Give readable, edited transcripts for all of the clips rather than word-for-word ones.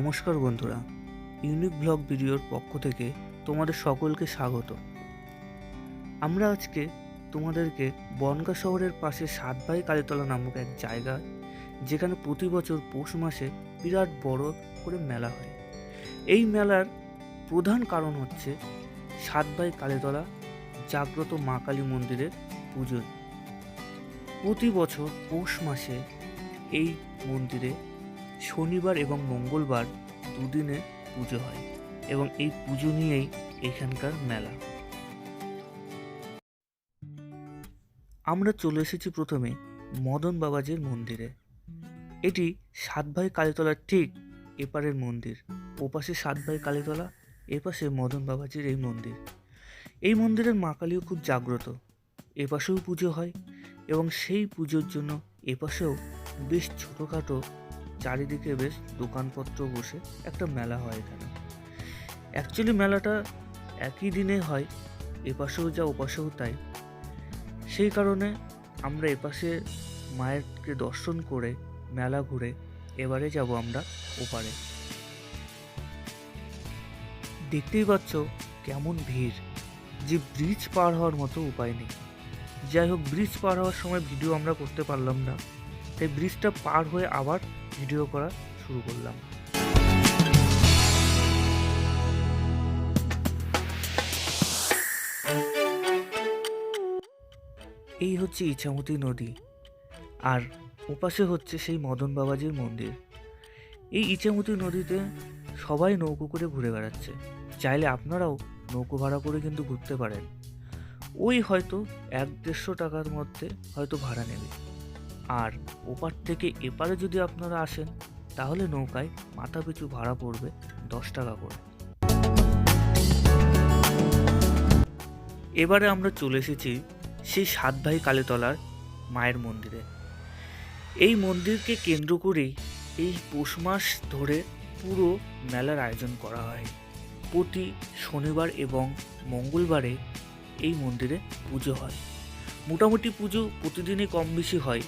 নমস্কার বন্ধুরা, unique blog ভিডিওর পক্ষ থেকে তোমাদের সকলকে স্বাগত। আমরা আজকে তোমাদেরকে বনগাঁ শহরের পাশে সাতভাই কালীতলা নামক এক জায়গায়, যেখানে প্রতি বছর পৌষ মাসে বিরাট বড় করে মেলা হয়। এই মেলার প্রধান কারণ হচ্ছে সাতভাই কালীতলা জাগ্রত মা কালী মন্দিরের পুজো। প্রতি বছর পৌষ মাসে এই মন্দিরে শনিবার এবং মঙ্গলবার দুদিনে পুজো হয় এবং এই পুজো নিয়েই এখানকার মেলা। আমরা চলে এসেছি প্রথমে মদন বাবাজির মন্দিরে। এটি সাতভাই কালীতলার ঠিক এপারের মন্দির। ওপাশে সাতভাই কালীতলা, এপাশে মদন বাবাজির এই মন্দির। এই মন্দিরের মা কালীও খুব জাগ্রত। এপাশেও পুজো হয় এবং সেই পুজোর জন্য এপাশেও বেশ ছোটোখাটো চারিদিকে বেশ দোকানপত্র বসে একটা মেলা হয় এখানে। অ্যাকচুয়ালি মেলাটা একই দিনে হয়, এপাশেও যা ওপাশেও তাই। সেই কারণে আমরা এপাশে মায়েরকে দর্শন করে মেলা ঘুরে এবারে যাব আমরা ওপারে। দেখতেই পাচ্ছ কেমন ভিড়, যে ব্রিজ পার হওয়ার মতো উপায় নেই। যাই হোক, ব্রিজ পার হওয়ার সময় ভিডিও আমরা করতে পারলাম না, তাই ব্রিজটা পার হয়ে আবার ভিডিও করা শুরু করলাম। এই হচ্ছে ইছামতি নদী, আর ওপাশে হচ্ছে সেই মদন বাবাজির মন্দির। এই ইছামতি নদীতে সবাই নৌকো করে ঘুরে বেড়াচ্ছে। চাইলে আপনারাও নৌকো ভাড়া করে কিন্তু ঘুরতে পারেন। ওই হয়তো 100-150 টাকার মধ্যে হয়তো ভাড়া নেবে। আর ওপার থেকে এপারে যদি আপনারা আসেন তাহলে নৌকায় মাথা পিছু ভাড়া পড়বে 10 টাকা করে। এবারে আমরা চলে এসেছি সেই সাতভাই কালীতলার মায়ের মন্দিরে। এই মন্দিরকে কেন্দ্র করেই এই পৌষ মাস ধরে পুরো মেলার আয়োজন করা হয়। প্রতি শনিবার এবং মঙ্গলবারে এই মন্দিরে পুজো হয়। মোটামুটি পুজো প্রতিদিনই কম বেশি হয়,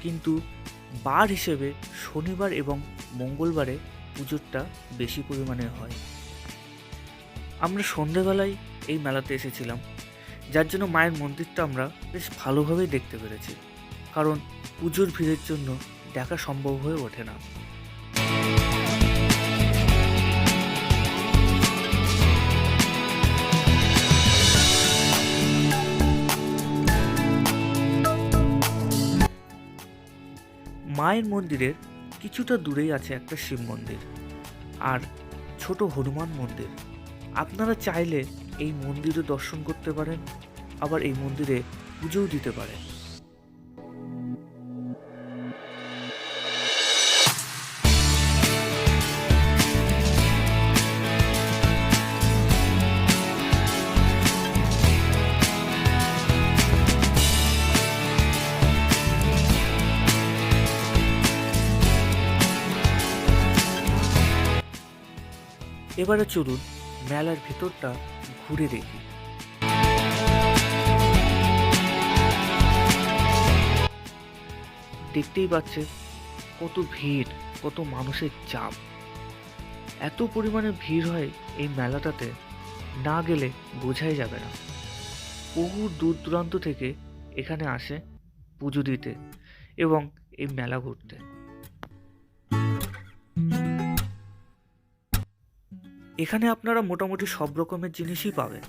কিন্তু বার হিসেবে শনিবার এবং মঙ্গলবারে পুজোটা বেশি পরিমাণে হয়। আমরা সন্ধেবেলায় এই মেলাতে এসেছিলাম, যার জন্য মায়ের মন্দিরটা আমরা বেশ ভালোভাবেই দেখতে পেরেছি, কারণ পুজোর ভিড়ের জন্য দেখা সম্ভব হয়ে ওঠে না। মায়ের মন্দিরের কিছুটা দূরেই আছে একটা শিব মন্দির আর ছোট হনুমান মন্দির। আপনারা চাইলে এই মন্দিরে দর্শন করতে পারেন, আবার এই মন্দিরে পুজোও দিতে পারেন। এবারে চলুন মেলার ভিতরটা ঘুরে দেখি। দেখতেই পাচ্ছেন কত ভিড়, কত মানুষের চাপ। এত পরিমাণে ভিড় হয় এই মেলাটাতে, না গেলে বোঝাই যাবে না। বহু দূর দূরান্ত থেকে এখানে আসে পুজো দিতে এবং এই মেলা ঘুরতে। এখানে আপনারা মোটামুটি সব রকমের জিনিসই পাবেন।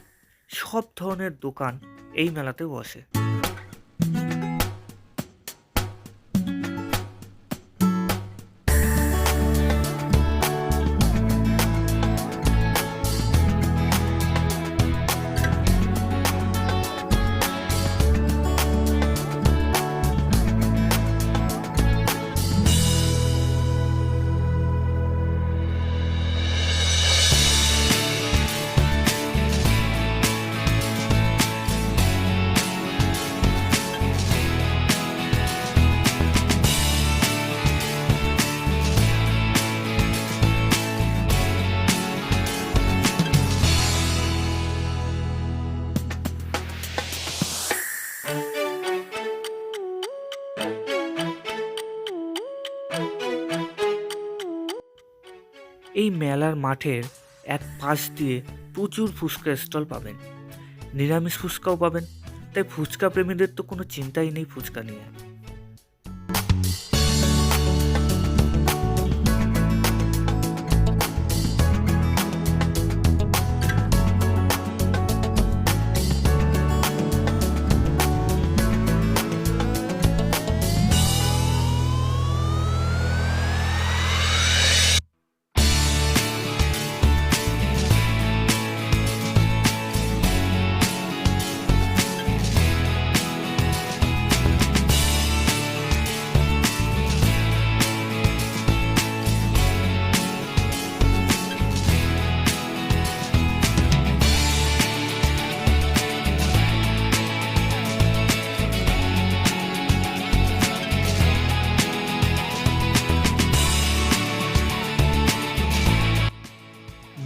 সব ধরনের দোকান এই মেলাতে বসে। এই মেলার মাঠের এক পাশ দিয়ে প্রচুর ফুচকা স্টল পাবেন, নিরামিষ ফুচকাও পাবেন, তাই ফুচকা প্রেমীদের তো কোনো চিন্তাই নেই ফুচকা নিয়ে।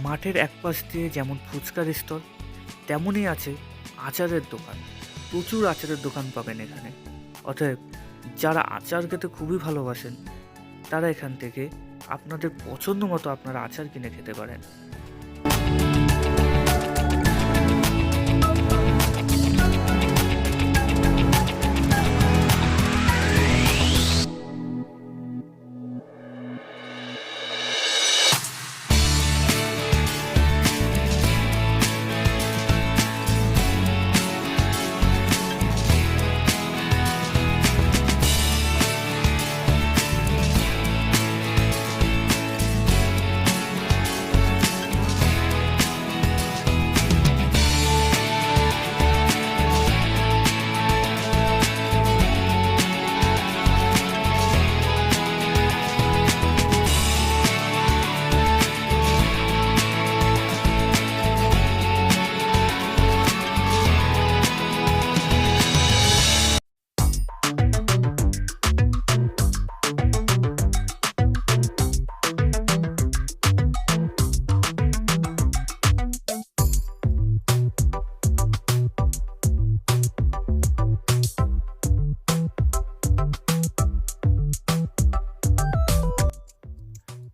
মাঠের এক পাশ দিয়ে যেমন ফুচকার স্টল, তেমনই আছে আচারের দোকান। প্রচুর আচারের দোকান পাবেন এখানে। অতএব যারা আচার খেতে খুবই ভালোবাসেন তারা এখান থেকে আপনাদের পছন্দ মতো আপনারা আচার কিনে খেতে পারেন।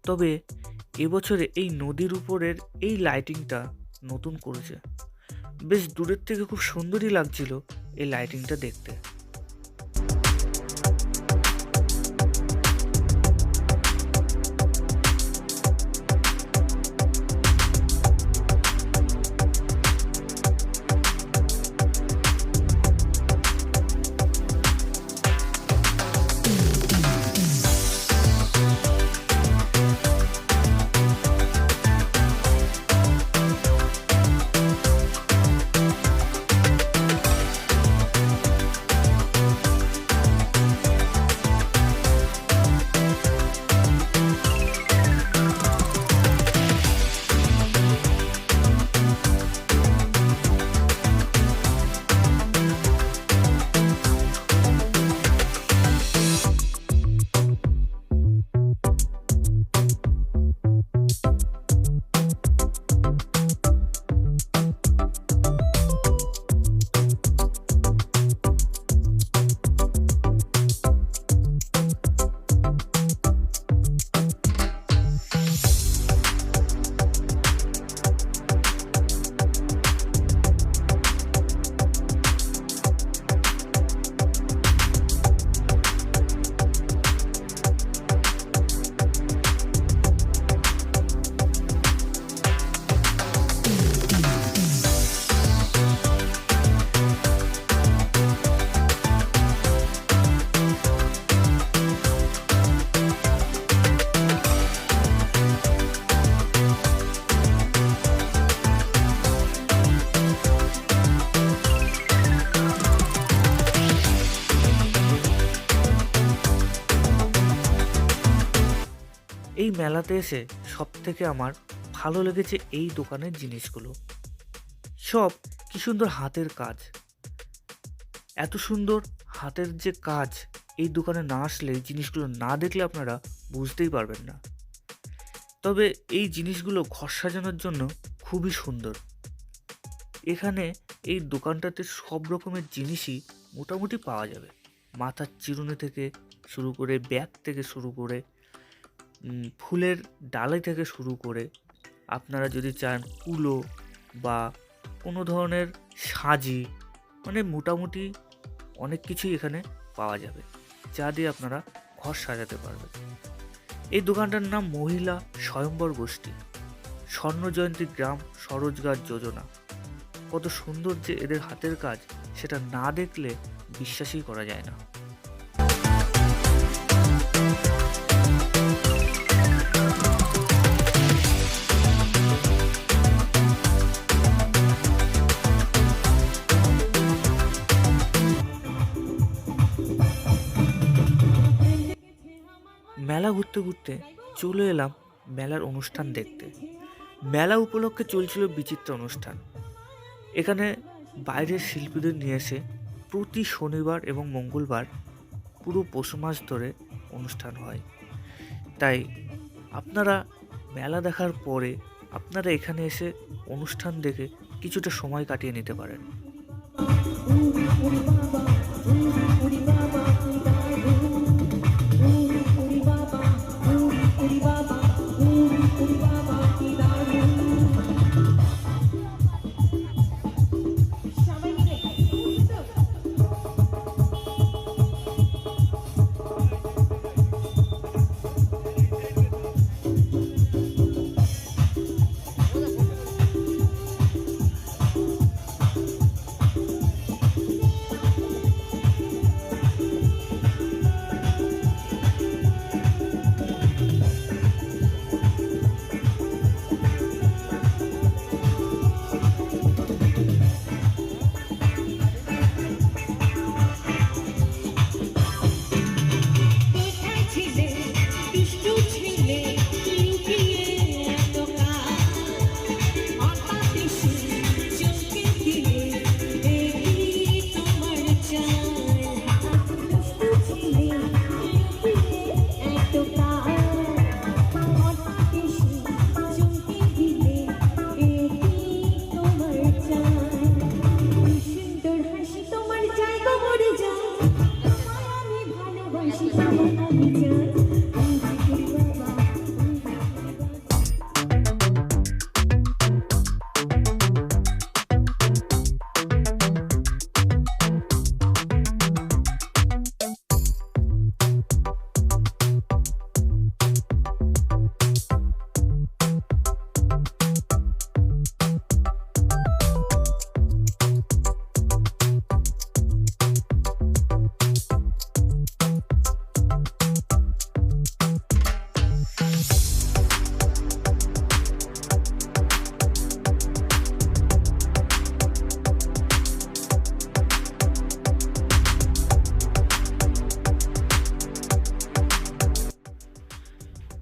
তবে এবছরে এই নদীর উপরের এই লাইটিংটা নতুন করেছে, বেশ দূরের থেকে খুব সুন্দরই লাগছিল এই লাইটিংটা দেখতে। এই মেলাতে এসে সবথেকে আমার ভালো লেগেছে এই দোকানের জিনিসগুলো। সব কি সুন্দর হাতের কাজ, এত সুন্দর হাতের যে কাজ, এই দোকানে না আসলে এই জিনিসগুলো না দেখলে আপনারা বুঝতেই পারবেন না। তবে এই জিনিসগুলো ঘর সাজানোর জন্য খুবই সুন্দর। এখানে এই দোকানটাতে সব রকমের জিনিসই মোটামুটি পাওয়া যাবে, মাথার চিরুনি থেকে শুরু করে ব্যাগ থেকে শুরু করে ফুলের ডালাই থেকে শুরু করে আপনারা যদি চান কুলো বা কোনো ধরনের সাজি, মানে মোটামুটি অনেক কিছুই এখানে পাওয়া যাবে, যা দিয়ে আপনারা ঘর সাজাতে পারবেন। এই দোকানটার নাম মহিলা স্বয়ম্বর গোষ্ঠী, স্বর্ণজয়ন্তী গ্রাম স্বরোজগার যোজনা। কত সুন্দর যে এদের হাতের কাজ, সেটা না দেখলে বিশ্বাসই করা যায় না। মেলা ঘুরতে ঘুরতে চলে এলাম মেলার অনুষ্ঠান দেখতে। মেলা উপলক্ষে চলছিল বিচিত্র অনুষ্ঠান। এখানে বাইরের শিল্পীদের নিয়ে এসে প্রতি শনিবার এবং মঙ্গলবার পুরো পৌষ মাস ধরে অনুষ্ঠান হয়। তাই আপনারা মেলা দেখার পরে আপনারা এখানে এসে অনুষ্ঠান দেখে কিছুটা সময় কাটিয়ে নিতে পারেন।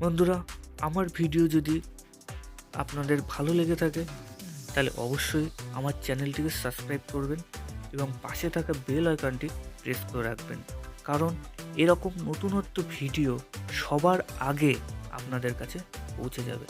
বন্ধুরা, আমার ভিডিও যদি আপনাদের ভালো লেগে থাকে তাহলে অবশ্যই আমার চ্যানেলটিকে সাবস্ক্রাইব করবেন এবং পাশে থাকা বেল আইকনটি প্রেস করে রাখবেন, কারণ এরকম নতুনত্ব ভিডিও সবার আগে আপনাদের কাছে পৌঁছে যাবে।